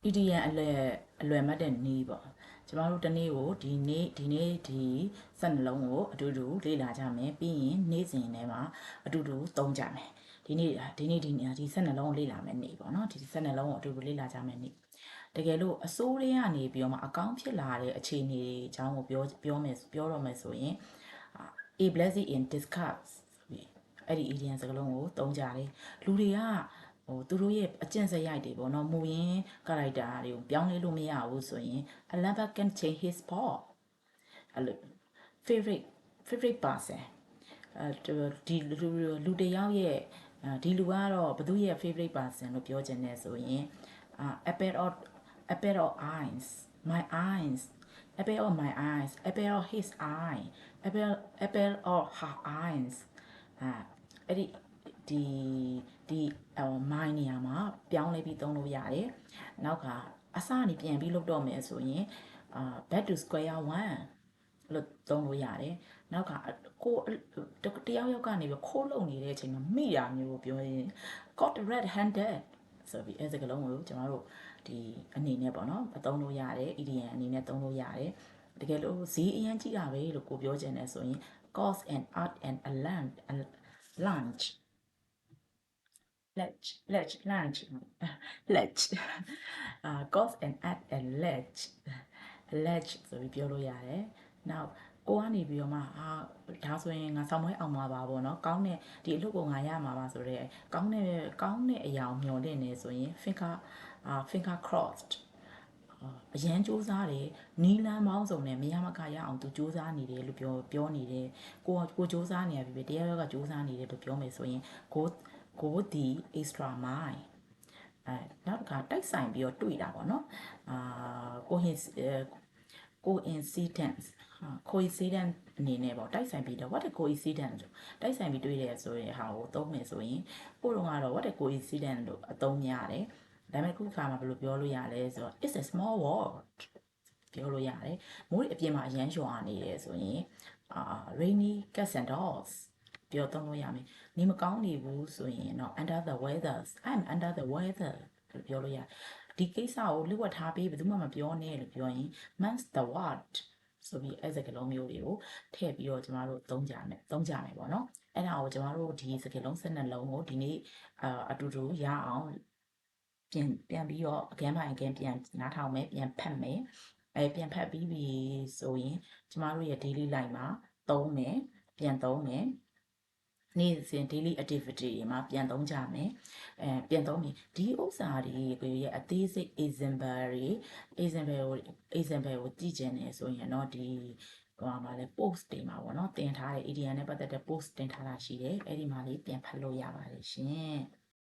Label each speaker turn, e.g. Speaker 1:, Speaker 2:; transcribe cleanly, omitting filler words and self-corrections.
Speaker 1: EDN အလွယ်မှတ်တဲ့နေ့ပေါ့ကျမတို့တနေ့ကိုဒီ12လုံးကိုအတူတူလေ့လာကြမယ်ပြီးရင်နေ့စဉ်ထဲမှာအတူတူသုံးကြမယ်ဒီ12လုံးကိုလေ့လာမယ်နေ့ပေါ့နော်ဒီ12လုံးကိုအတူတူလေ့လာကြမယ်နေ့တကယ်လို့အစိုးရကနေပြီးတော့မှအကောင့်ဖြစ်လာတဲ့အခြေအနေတွေအကြောင်းကိုပြောတော့မယ်ဆိုရင်a blessing in discuss အဲ့ဒီ EDN စကားလုံးကိုသုံးကြတယ်လူတွေကသူတို့ရဲ့အကျင့်စရိုက်တွေပေါ့နော်မူရင်း character တွေကိုပြောင်းလဲလို့မရဘူးဆိုရင် a lover can change his path အဲ့လို favorite person ဒီလူတယောက်ရဲ့ဒီလူကတော့ဘသူရဲ့ favorite person လို့ပြောချင်တယ်ဆိုရင်apple of eyes my eyes apple of my eyes apple of his eye apple of her eyes အဲ့ဒီ my နေရာမှာပြောင်းလဲပြီးသုံးလို့ရတယ်နောက်ကအစနေပြန်ပြီးလုပ်တော့မယ်ဆိုရင် back to square one လို့သုံးလို့ရတယ်နောက်ကကိုတယောက်ကနေပြီးခိုးလုံနေတဲ့အချိန်မှာမိတာမျိုးကိုပြောရင် got red handed ဆိုပြီးအဲစကားလုံးကိုကျွန်တော်တို့ဒီအနေနဲ့ပေါ့နော်အသုံးလို့ရတယ် EDN အနေနဲ့သုံးလို့ရတယ်တကယ်လို့ဈေးအရင်ကြီးတာပဲလို့ကိုပြောချင်တယ်ဆိုရင် cost and art and a lunch lunch cost and art and lunch ဆိုပြီးပြောလို့ရတယ်နောက်ကိုကနေပြီးတော့မှဒါဆိုရင်ငါဆောင်မွေးအောင်မှာပါပေါ့နော်ကောင်းတဲ့ဒီအလုပ်ကိုငါရမှာပါဆိုတော့ကောင်းတဲ့အရာကိုမျှော်လင့်နေဆိုရင် finger crossed အရန်စူးစားတယ်နီးလန်းပေါင်းစုံနဲ့မရမကရအောင်သူစူးစားနေတယ်လို့ပြောနေတယ်ကိုစူးစားနေရပြီပဲတရားရောကစူးစားနေတယ်လို့ပြောမယ်ဆိုရင်go the extra mile နောက်တစ်ခါတိုက်ဆိုင်ပြီးတော့တွေ့တာပေါ့နော်coincidence အနေနဲ့ပေါ့တိုက်ဆိုင်ပြီးတော့ what a coincidence တိုက်ဆိုင်ပြီးတွေ့တယ်ဆိုရင်ဟာကိုသုံးမယ်ဆိုရင်ပို့တော့ကတော့ what a coincidence လို့အသုံးများတယ်ဒါပေမဲ့ခုခါမှာဘယ်လိုပြောလို့ရလဲဆိုတော့ it's a small world ပြောလို့ရတယ်မိုးအပြင်မှာအရန်လျှော်နေတယ်ဆိုရင်rainy cats and dogs ပြောသုံးလို့ရမယ်နေမကောင်းနေဘူးဆိုရင်တော့ under the weather I'm under the weather လို့ပြောလို့ရဒီကိစ္စကိုလျှို့ထားပြီးဘယ်သူမှမပြောနဲ့လို့ပြောရင် months the what ဆိုပြီးအဲ့စကားလုံးမျိုးတွေကိုထည့်ပြီးတော့ကျမတို့သုံးကြမယ်ပေါ့နော်အဲ့ဒါကိုကျမတို့ဒီစကားလုံး12လုံးကိုဒီနေ့အတူတူရအောင်ပြန်ပြီးတော့ again by again ပြန်နားထောင်မယ်ပြန်ဖတ်မယ်ပြန်ဖတ်ပြီးပြီဆိုရင်ကျမတို့ရဲ့ daily life မှာသုံးမယ်ပြန်သုံးမယ်နေ့စဉ် daily activity တွေမှာပြန်သုံးကြမယ်ပြန်သုံးမယ်ဒီဥစ္စာတွေကိုရဲ့အသေးစိတ် example ကိုကြည့်ကျင်နေဆိုရင်တော့ဒီဟိုမှာလဲ post တွေမှာပေါ့နော်တင်ထားတဲ့ EDN နဲ့ပတ်သက်တဲ့ post တင်ထားတာရှိတယ်အဲ့ဒီမှာလေးပြန်ဖတ်လို့ရပါတယ်ရှင်